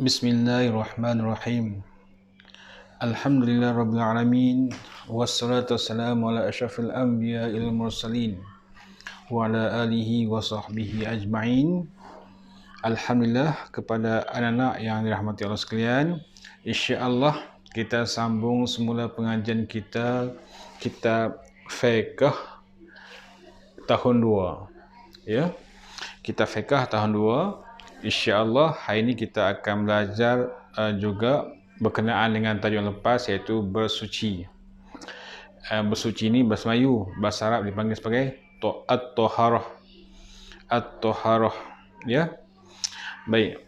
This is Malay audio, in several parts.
Bismillahirrahmanirrahim. Alhamdulillah Rabbil Alamin. Wassalatu wassalamu ala asyrafil anbiya'il mursalin wa ala alihi wa sahbihi ajma'in. Alhamdulillah, kepada anak-anak yang dirahmati Allah sekalian, insya-Allah kita sambung semula pengajian kita kitab Fiqh tahun 2. Ya. Kitab Fiqh tahun 2. InsyaAllah hari ini kita akan belajar juga berkenaan dengan tajuk yang lepas, iaitu bersuci. Bersuci ini bahasa Melayu, bahasa Arab dipanggil sebagai at-taharah. At-taharah, ya. Baik.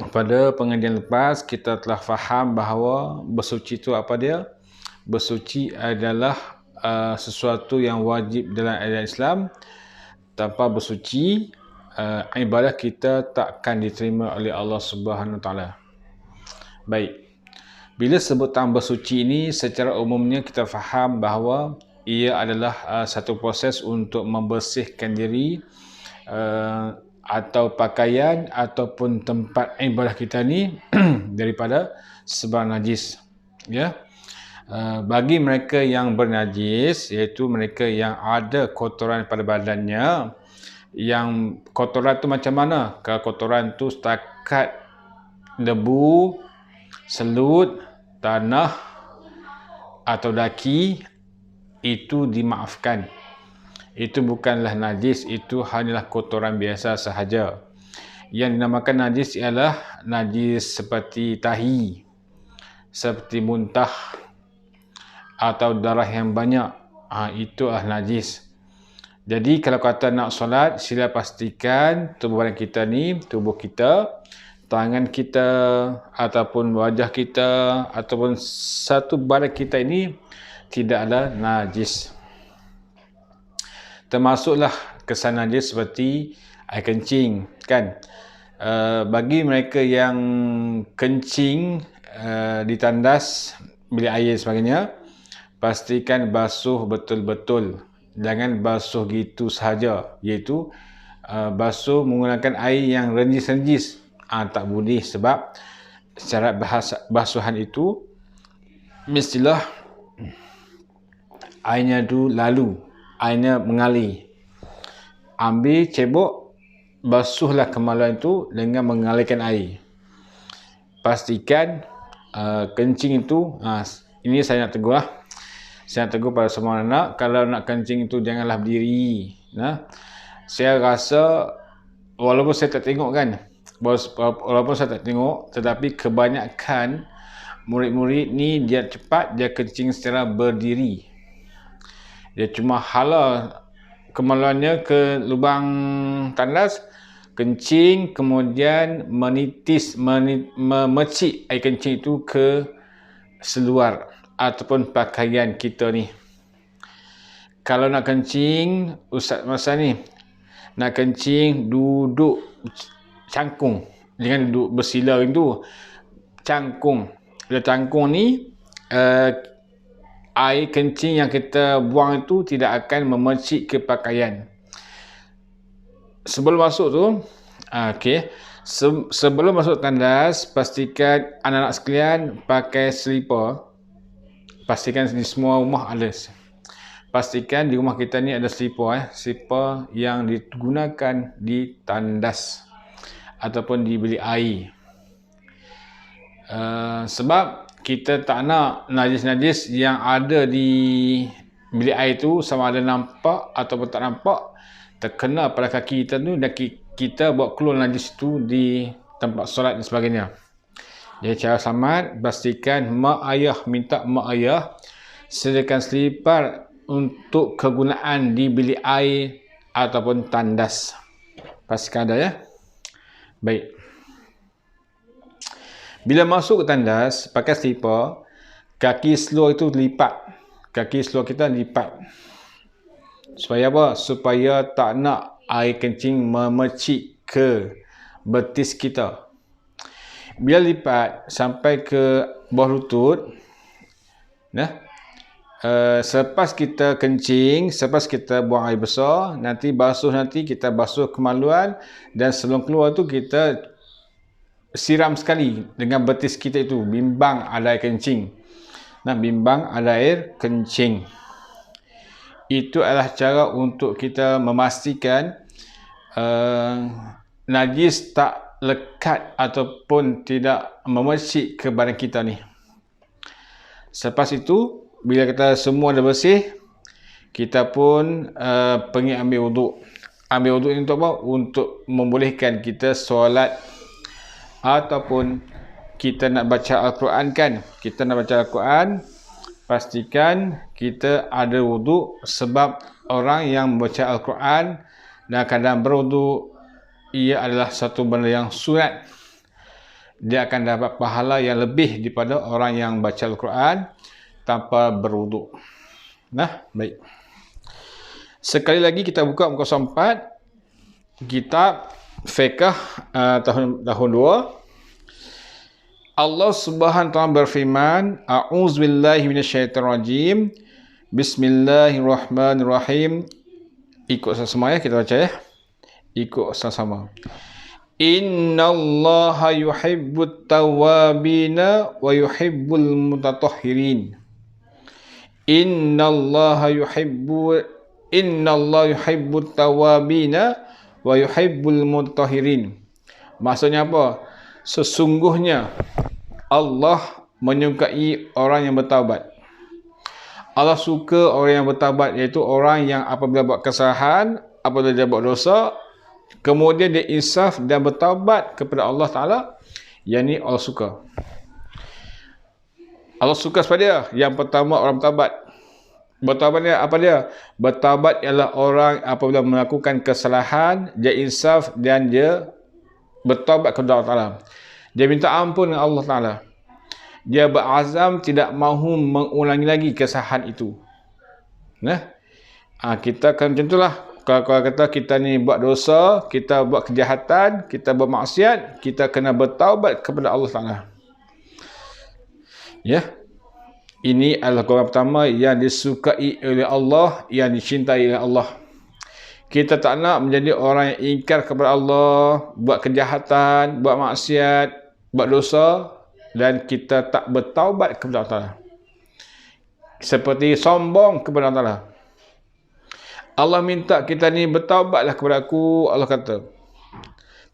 Pada pengajian lepas kita telah faham bahawa bersuci itu apa dia? Bersuci adalah sesuatu yang wajib dalam ajaran Islam. Tanpa bersuci, ibadah kita takkan diterima oleh Allah Subhanahu Wa Taala. Baik. Bila sebutan bersuci ini, secara umumnya kita faham bahawa ia adalah satu proses untuk membersihkan diri atau pakaian ataupun tempat ibadah kita ni daripada sebarang najis. Ya. Bagi mereka yang bernajis, iaitu mereka yang ada kotoran pada badannya, yang kotoran tu macam mana? Kalau kotoran tu setakat debu, selut, tanah atau daki, itu dimaafkan. Itu bukanlah najis, itu hanyalah kotoran biasa sahaja. Yang dinamakan najis ialah najis seperti tahi, seperti muntah atau darah yang banyak. Itu adalah najis. Jadi kalau kata nak solat, sila pastikan tubuh badan kita ni, tubuh kita, tangan kita ataupun wajah kita ataupun satu badan kita ini tidak ada najis. Termasuklah kesan najis seperti air kencing, kan? Bagi mereka yang kencing di tandas, bilik air sebagainya, pastikan basuh betul-betul. Jangan basuh gitu sahaja, iaitu basuh menggunakan air yang renjis-renjis. Tak boleh, sebab syarat basuhan itu mestilah airnya tu lalu, airnya mengalir. Ambil cebok, basuhlah kemaluan itu dengan mengalirkan air. Pastikan kencing itu, ini saya nak tegur lah. Saya tegur pada semua anak, kalau nak kencing itu janganlah berdiri. Saya rasa, walaupun saya tak tengok kan, tetapi kebanyakan murid-murid ni dia cepat, dia kencing secara berdiri. Dia cuma hala kemaluannya ke lubang tandas, kencing, kemudian memecik air kencing itu ke seluar ataupun pakaian kita ni. Kalau nak kencing, Ustaz masa ni nak kencing duduk cangkung, jangan duduk bersila itu, cangkung. Bila cangkung ni, air kencing yang kita buang itu tidak akan memecik ke pakaian. Sebelum masuk tu, sebelum masuk tandas, pastikan anak-anak sekalian pakai selipar. Pastikan di semua rumah ada. Pastikan di rumah kita ni ada selipar, selipar yang digunakan di tandas ataupun di bilik air. Sebab kita tak nak najis-najis yang ada di bilik air tu, sama ada nampak ataupun tak nampak, terkena pada kaki kita tu dan kita buat keluar najis tu di tempat solat dan sebagainya. Jadi cara selamat, pastikan minta mak ayah sediakan selipar untuk kegunaan di bilik air ataupun tandas. Pastikan ada, ya. Baik. Bila masuk ke tandas, pakai selipar, kaki seluar itu lipat. Kaki seluar kita lipat. Supaya apa? Supaya tak nak air kencing memecik ke betis kita. Bila lipat sampai ke bawah lutut, selepas kita kencing, selepas kita buang air besar, nanti kita basuh kemaluan, dan sebelum keluar tu kita siram sekali dengan betis kita itu, bimbang ada air kencing. Nah, bimbang ada air kencing. Itu adalah cara untuk kita memastikan najis tak lekat ataupun tidak memercik ke badan kita ni. Selepas itu, bila kita semua dah bersih, kita pun pergi ambil wuduk. Ambil wuduk ini untuk apa? Untuk membolehkan kita solat ataupun kita nak baca Al-Quran kan. Kita nak baca Al-Quran, pastikan kita ada wuduk, sebab orang yang membaca Al-Quran dan keadaan berwuduk, ia adalah satu benda yang sunat. Dia akan dapat pahala yang lebih daripada orang yang baca Al-Quran tanpa berwuduk. Nah, baik. Sekali lagi kita buka muka 4, kitab Fiqh tahun 2. Allah Subhanahu wa taala berfirman, A'udzubillahi minasyaitonirrajim. Bismillahirrahmanirrahim. Ikut sama-sama ya, kita baca ya. Ikut sama-sama. Innallaha yuhibbut tawwabina wa yuhibbul mutatahhirin. Innallaha yuhibbut tawwabina wa yuhibbul mutatahhirin. Maksudnya apa? Sesungguhnya Allah menyukai orang yang bertaubat. Allah suka orang yang bertaubat, iaitu orang yang apabila buat kesalahan, apabila dia buat dosa, kemudian dia insaf dan bertaubat kepada Allah Ta'ala, yang ni Allah suka. Allah suka kepada dia. Yang pertama, orang bertaubat. Bertaubat ni apa dia? Bertaubat ialah orang apabila melakukan kesalahan, dia insaf dan dia bertaubat kepada Allah Ta'ala. Dia minta ampun dengan Allah Ta'ala. Dia berazam tidak mahu mengulangi lagi kesalahan itu. Nah, kita kan macam itulah. Kalau kata kita ni buat dosa, kita buat kejahatan, kita bermaksiat, kita kena bertaubat kepada Allah Ta'ala. Ya. Ini adalah golongan pertama yang disukai oleh Allah, yang dicintai oleh Allah. Kita tak nak menjadi orang yang ingkar kepada Allah, buat kejahatan, buat maksiat, buat dosa, dan kita tak bertaubat kepada Allah Ta'ala. Seperti sombong kepada Allah Ta'ala. Allah minta kita ni bertaubatlah kepada aku, Allah kata.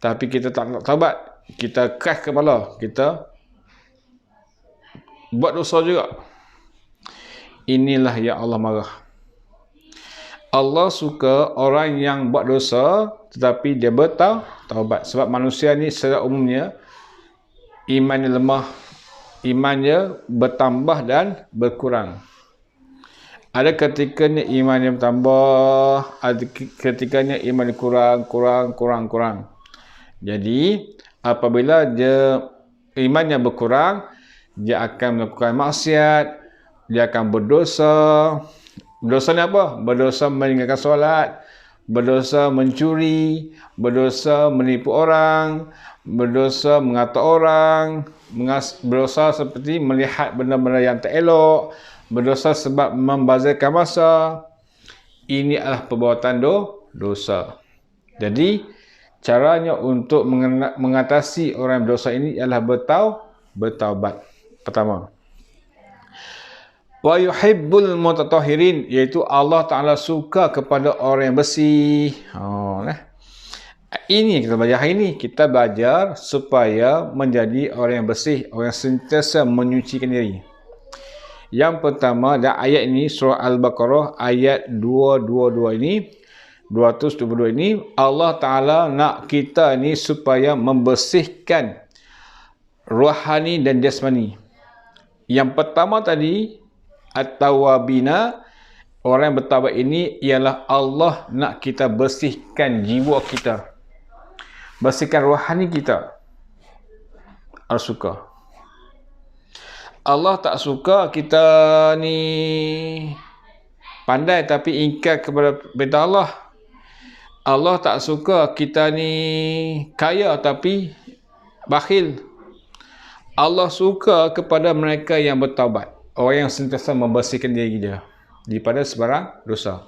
Tapi kita tak nak taubat. Kita keras kepala. Kita buat dosa juga. Inilah yang Allah marah. Allah suka orang yang buat dosa tetapi dia bertaubat. Sebab manusia ni secara umumnya imannya lemah, imannya bertambah dan berkurang. Ada ketikanya imannya bertambah, ada ketikanya imannya kurang. Jadi apabila dia imannya berkurang, dia akan melakukan maksiat, dia akan berdosa. Berdosa ni apa? Berdosa meninggalkan solat, berdosa mencuri, berdosa menipu orang, berdosa mengata orang, berdosa seperti melihat benda-benda yang tak elok, berdosa sebab membazirkan masa. Ini adalah perbuatan dosa. Jadi caranya untuk mengatasi orang yang berdosa ini ialah bertaubat. Pertama, wa yuhibbul mutatahhirin, iaitu Allah Ta'ala suka kepada orang yang bersih. Ini yang kita belajar hari ini. Kita belajar supaya menjadi orang yang bersih, orang yang sentiasa menyucikan diri. Yang pertama, dan ayat ini surah Al-Baqarah ayat 222 ini, 222 ini, Allah Ta'ala nak kita ni supaya membersihkan rohani dan jasmani. Yang pertama tadi, at-tawwabina, orang yang bertaubat ini ialah Allah nak kita bersihkan jiwa kita, bersihkan rohani kita. Allah suka. Allah tak suka kita ni pandai tapi ingkar kepada perintah Allah. Allah tak suka kita ni kaya tapi bakhil. Allah suka kepada mereka yang bertaubat, orang yang sentiasa membersihkan diri dia daripada sebarang dosa.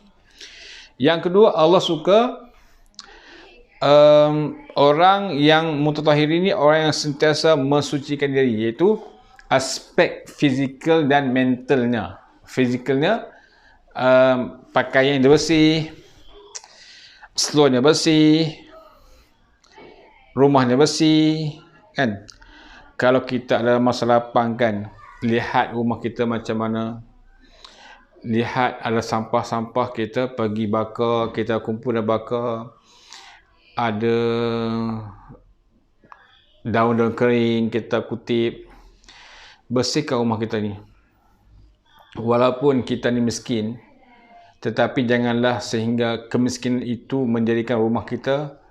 Yang kedua, Allah suka orang yang mutatahhir ini orang yang sentiasa mensucikan diri, iaitu aspek fizikal dan mentalnya. Fizikalnya, pakaian dia bersih, seluarnya bersih, rumahnya bersih, kan? Kalau kita ada masa lapang kan, lihat rumah kita macam mana, lihat ada sampah-sampah kita pergi bakar, kita kumpul dan bakar, ada daun-daun kering kita kutip, bersihkan rumah kita ni. Walaupun kita ni miskin, tetapi janganlah sehingga kemiskinan itu menjadikan rumah kita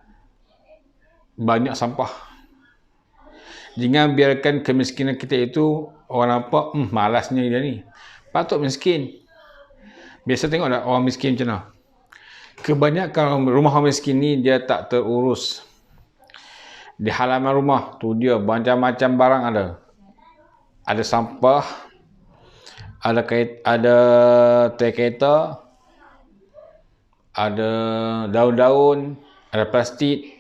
banyak sampah. Jangan biarkan kemiskinan kita itu orang nampak, malasnya dia ni, patut miskin. Biasa tengok tak orang miskin macam mana? Kebanyakan rumah orang miskin ni dia tak terurus. Di halaman rumah tu dia macam-macam barang ada. Ada sampah, ada teh kereta, ada daun-daun, ada plastik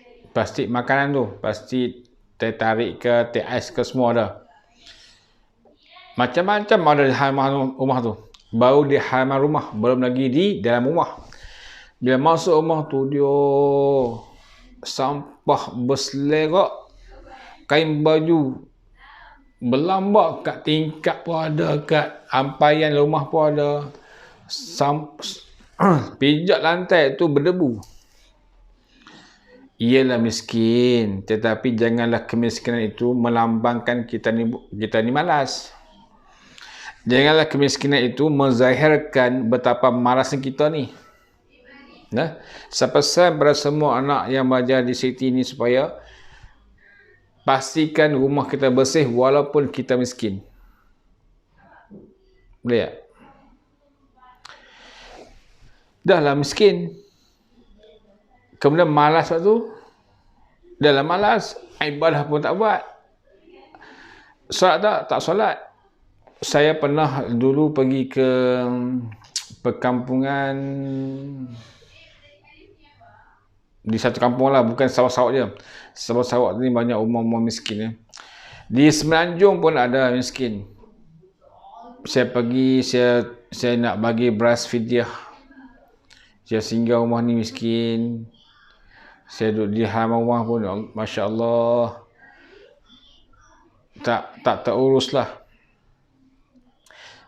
makanan tu, plastik teh tarik ke, teh ais ke, semua ada. Macam-macam ada di halaman rumah tu. Baru di halaman rumah, belum lagi di dalam rumah. Bila masuk rumah tu, dia sampah berselerak, kain baju berlambak, kat tingkap pun ada, kat ampaian rumah pun ada. Pijak lantai tu berdebu. Ialah miskin, tetapi janganlah kemiskinan itu melambangkan kita ni malas. Janganlah kemiskinan itu menzahirkan betapa malasnya kita ni. Nah, saya pesan pada semua anak yang belajar di City ni supaya pastikan rumah kita bersih walaupun kita miskin. Boleh tak? Dah lah miskin. Kemudian malas waktu, dah lah malas, ibadah pun tak buat. Solat tak? Tak solat. Saya pernah dulu pergi ke perkampungan di satu kampung lah, bukan Sarawak je. Sarawak ni banyak rumah-rumah miskin ya. Di Semenanjung pun ada miskin. Saya pergi, saya nak bagi beras fidyah. Saya singgah rumah ni miskin. Saya duduk di halaman rumah pun, Masya Allah, tak terurus lah.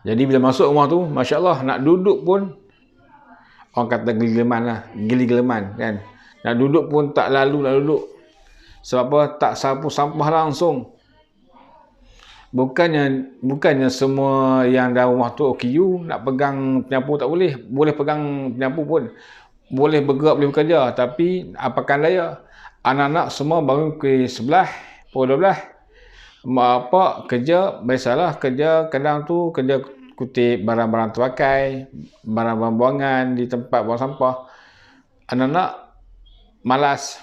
Jadi bila masuk rumah tu, Masya Allah, nak duduk pun, orang kata geli-geleman kan. Nak duduk pun tak lalu nak duduk. Sebab apa? Tak sapu sampah langsung. Bukannya semua yang dalam rumah tu OKU, nak pegang penyapu tak boleh. Boleh pegang penyapu pun. Boleh bergerak, boleh bekerja. Tapi apakan daya. Anak-anak semua bangun ke 11, pukul 12. Mak bapak kerja, biasalah kerja kadang tu, kerja kutip barang-barang terpakai, barang-barang buangan di tempat buang sampah. Anak-anak malas.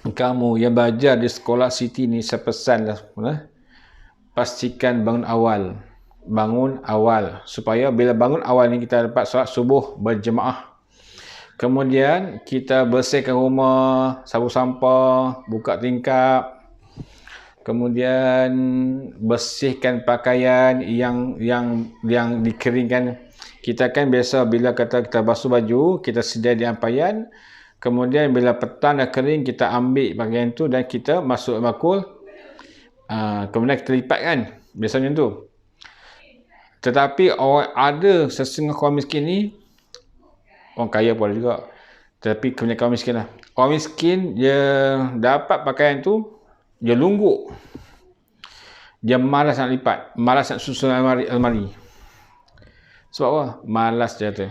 Kamu yang belajar di sekolah City ni, saya pesanlah, pastikan bangun awal supaya bila bangun awal ni kita dapat solat subuh berjemaah. Kemudian kita bersihkan rumah, sapu sampah, buka tingkap. Kemudian bersihkan pakaian yang dikeringkan. Kita kan biasa bila kata kita basuh baju, kita sedia di ampaian. Kemudian bila petang dah kering, kita ambil pakaian tu dan kita masuk bakul. Kemudian kita lipat kan. Biasanya tu. Tetapi ada sesengah kaum miskin ni, orang kaya pun ada juga, tapi kebanyakan kaum miskin lah. Orang miskin, dia dapat pakaian tu, dia lungguk. Dia malas nak lipat, malas nak susun almari. Sebab apa? Malas dia tu.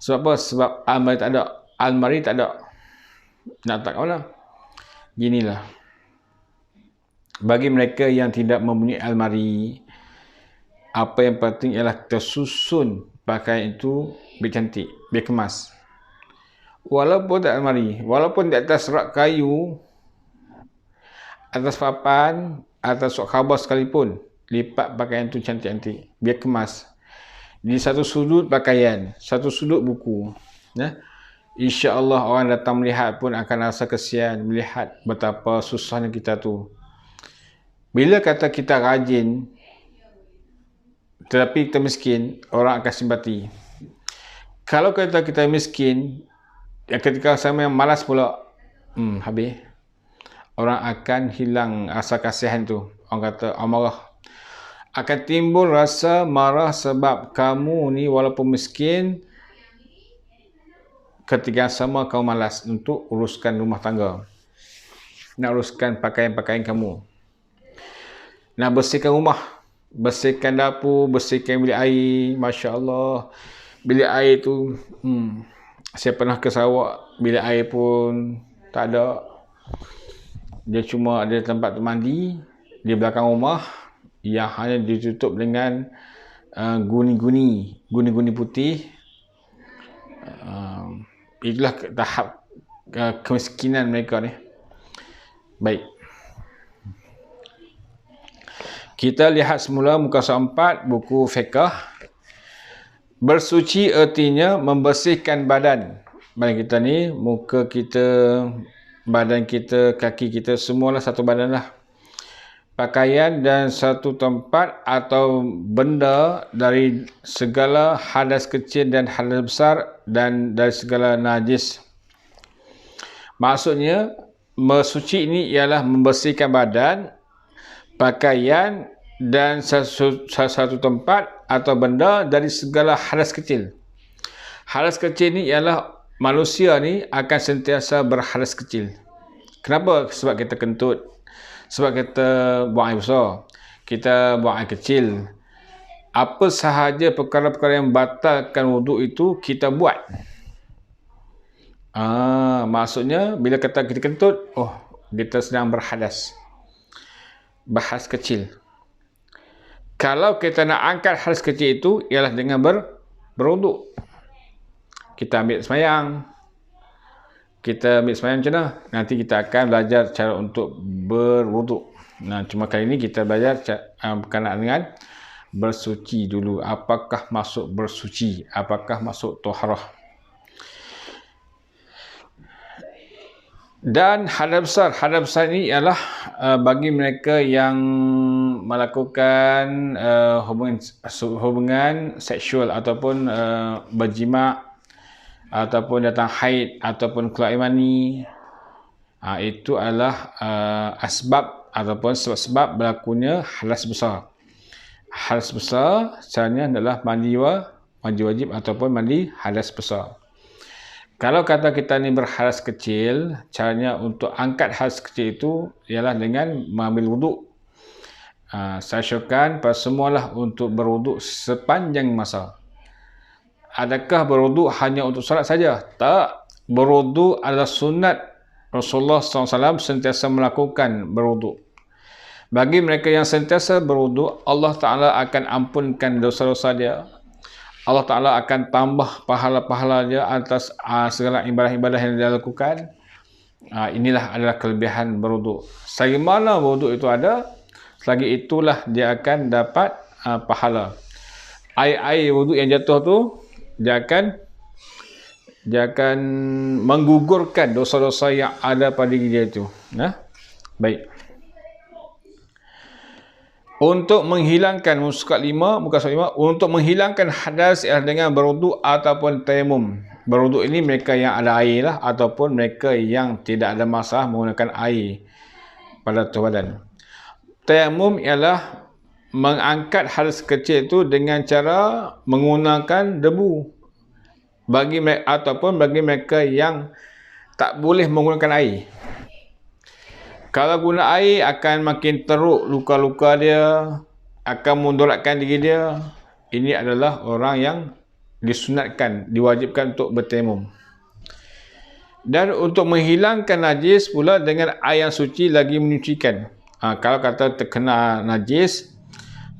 Sebab apa? Sebab almari tak ada. Nak tak kat mana? Ginilah. Bagi mereka yang tidak mempunyai almari, apa yang penting ialah tersusun pakaian itu biar cantik, biar kemas. Walaupun tak almari, walaupun di atas rak kayu, atas papan, atas rak khabar sekalipun, lipat pakaian itu cantik-cantik, biar kemas. Di satu sudut pakaian, satu sudut buku. Ya? InsyaAllah orang datang melihat pun akan rasa kesian melihat betapa susahnya kita tu. Bila kata kita rajin tetapi kita miskin, orang akan simpati. Kalau kata kita miskin, ketika sama yang malas pula, habis. Orang akan hilang rasa kasihan tu. Orang kata amarah. Akan timbul rasa marah sebab kamu ni walaupun miskin, ketika sama kamu malas untuk uruskan rumah tangga. Nak uruskan pakaian-pakaian kamu. Nak bersihkan rumah. Bersihkan dapur, bersihkan bilik air. Masya Allah. Bilik air tu, saya pernah ke Sarawak, bilik air pun tak ada. Dia cuma ada tempat mandi di belakang rumah yang hanya ditutup dengan guni-guni putih. Itulah tahap kemiskinan mereka ni. Baik. Kita lihat semula muka surat 4 buku fiqh. Bersuci artinya membersihkan badan. Badan kita ni, muka kita, badan kita, kaki kita, semualah satu badan lah. Pakaian dan satu tempat atau benda dari segala hadas kecil dan hadas besar dan dari segala najis. Maksudnya, bersuci ini ialah membersihkan badan, pakaian dan satu tempat atau benda dari segala hadas kecil. Hadas kecil ni ialah manusia ni akan sentiasa berhadas kecil. Kenapa? Sebab kita kentut. Sebab kita buang air besar. Kita buang air kecil. Apa sahaja perkara-perkara yang batalkan wuduk itu kita buat. Maksudnya bila kata kita kentut, kita sedang berhadas. Berhadas kecil. Kalau kita nak angkat hadas kecil itu ialah dengan berwuduk. Kita ambil semayang. Kita ambil semayang macam mana? Nanti kita akan belajar cara untuk berwuduk. Cuma kali ini kita belajar berkenaan dengan bersuci dulu. Apakah maksud bersuci? Apakah maksud taharah? Dan hadas besar. Hadas besar ini ialah bagi mereka yang melakukan hubungan seksual ataupun berjima' ataupun datang haid ataupun keluar air mani. Itu adalah asbab ataupun sebab-sebab berlakunya hadas besar. Hadas besar caranya adalah mandi wajib ataupun mandi hadas besar. Kalau kata kita ni berhadas kecil, caranya untuk angkat hadas kecil itu ialah dengan mengambil wuduk. Saya syorkan pada semualah untuk berwuduk sepanjang masa. Adakah berwuduk hanya untuk solat saja? Tak. Berwuduk adalah sunat Rasulullah SAW sentiasa melakukan berwuduk. Bagi mereka yang sentiasa berwuduk, Allah Ta'ala akan ampunkan dosa-dosa dia. Allah Ta'ala akan tambah pahala-pahala dia atas segala ibadah-ibadah yang dia lakukan. Inilah adalah kelebihan berwuduk. Selagi mana berwuduk itu ada, selagi itulah dia akan dapat pahala. Air wuduk yang jatuh tu, dia akan menggugurkan dosa-dosa yang ada pada diri dia itu. Baik. Untuk menghilangkan muka surat 5, untuk menghilangkan hadas ialah dengan berwuduk ataupun tayamum. Berwuduk ini mereka yang ada air lah, ataupun mereka yang tidak ada masalah menggunakan air pada tubuh badan. Tayamum ialah mengangkat hadas kecil itu dengan cara menggunakan debu. Bagi mereka yang tak boleh menggunakan air. Kalau guna air akan makin teruk luka-luka dia, akan mudaratkan diri dia. Ini adalah orang yang disunatkan, diwajibkan untuk bertayamum. Dan untuk menghilangkan najis pula dengan air yang suci lagi menyucikan. Kalau kata terkena najis,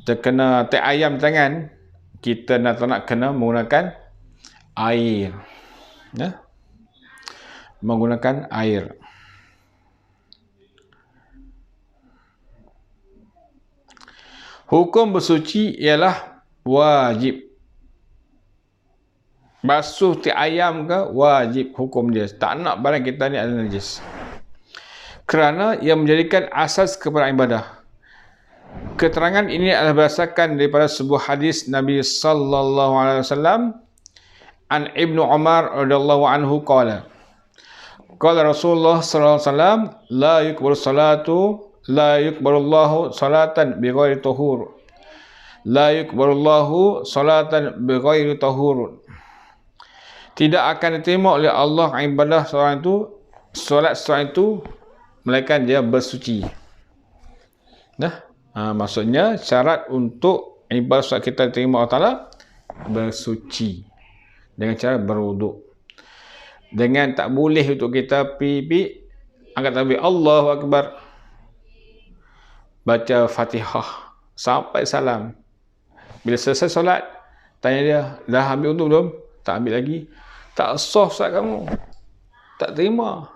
terkena tai ayam tangan, kita nak kena menggunakan air. Menggunakan air. Hukum bersuci ialah wajib. basuh ti ayam ke, wajib hukum dia. Tak nak barang kita ni ada najis. Kerana ia menjadikan asas kepada ibadah. Keterangan ini adalah berdasarkan daripada sebuah hadis Nabi sallallahu alaihi wasallam an Ibnu Umar radhiyallahu anhu qala Rasulullah sallallahu alaihi wasallam la yuqbalullahu salatan bighairi tahur. La yuqbalullahu salatan bighairi tahur. Tidak akan diterima oleh Allah ibadah solat seorang itu melainkan dia bersuci. Maksudnya syarat untuk ibadah solat kita diterima Allah Ta'ala bersuci dengan cara berwuduk. Dengan tak boleh untuk kita pergi angkat takbir Allahu Akbar, baca Fatihah sampai salam. Bila selesai solat, tanya dia, dah ambil wuduk belum? Tak ambil lagi. Tak sah solat kamu. Tak terima.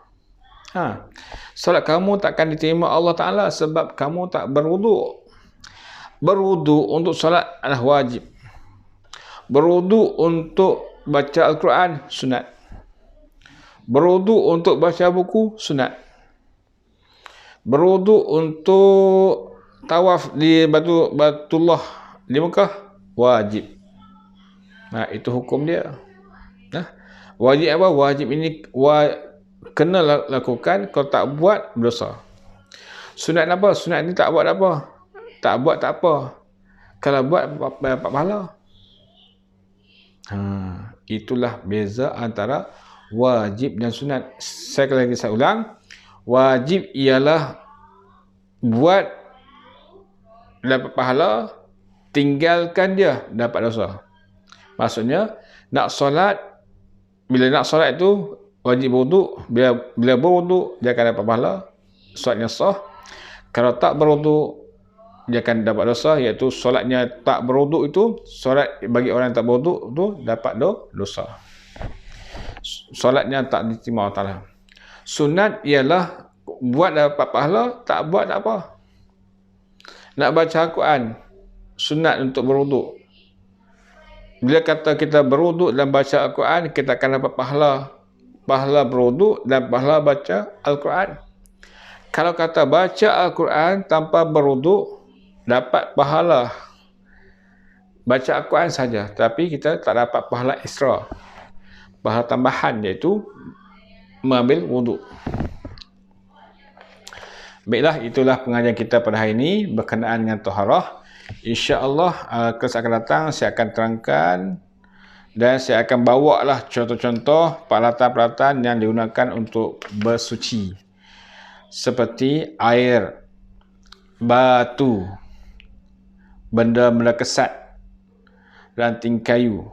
Solat kamu takkan diterima Allah Ta'ala sebab kamu tak berwuduk. Berwuduk untuk solat adalah wajib. Berwuduk untuk baca Al-Quran, sunat. Berwuduk untuk baca buku, sunat. Berwuduk untuk tawaf di Baitullah di Mekah, wajib. Itu hukum dia. Wajib apa? Wajib ini kena lakukan, kalau tak buat berdosa. Sunat apa? Sunat ni tak buat apa? Tak buat tak apa. Kalau buat dapat pahala. Itulah beza antara wajib dan sunat. Sekali lagi saya ulang, wajib ialah buat dapat pahala, tinggalkan dia dapat dosa. Maksudnya nak solat, bila nak solat itu wajib berwuduk. Bila berwuduk dia akan dapat pahala, solatnya sah. Kalau tak berwuduk dia akan dapat dosa, iaitu solatnya tak berwuduk itu, solat bagi orang yang tak berwuduk itu dapat dosa. Solatnya tak diterima Allah Ta'ala. Sunat ialah buat dapat pahala, tak buat tak apa. Nak baca Al-Quran, sunat untuk berwuduk. Bila kata kita berwuduk dan baca Al-Quran, kita akan dapat pahala berwuduk dan pahala baca Al-Quran. Kalau kata baca Al-Quran tanpa berwuduk, dapat pahala baca Al-Quran saja, tapi kita tak dapat pahala ekstra, pahala tambahan, iaitu mengambil wuduk. Baiklah, itulah pengajian kita pada hari ini berkenaan dengan taharah. InsyaAllah kelas akan datang saya akan terangkan dan saya akan bawa lah contoh-contoh peralatan-peralatan yang digunakan untuk bersuci, seperti air, batu, benda-benda kesat, ranting kayu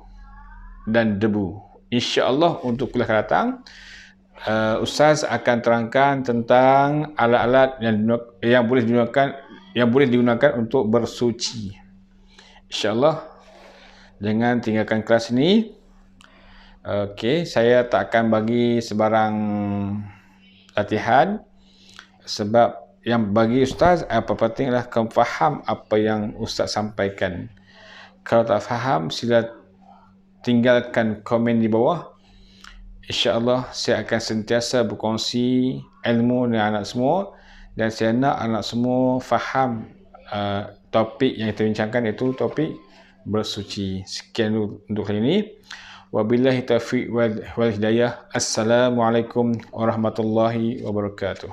dan debu. InsyaAllah untuk kuliah akan datang, Ustaz akan terangkan tentang alat-alat yang boleh digunakan untuk bersuci. InsyaAllah, jangan tinggalkan kelas ini. Okey, saya tak akan bagi sebarang latihan, sebab yang bagi Ustaz apa pentinglah kamu faham apa yang Ustaz sampaikan. Kalau tak faham, sila tinggalkan komen di bawah. InsyaAllah saya akan sentiasa berkongsi ilmu dengan anak semua, dan saya nak anak semua faham topik yang kita bincangkan, iaitu topik bersuci. Sekian untuk kali ini. Wabillahi taufiq wal hidayah. Assalamualaikum warahmatullahi wabarakatuh.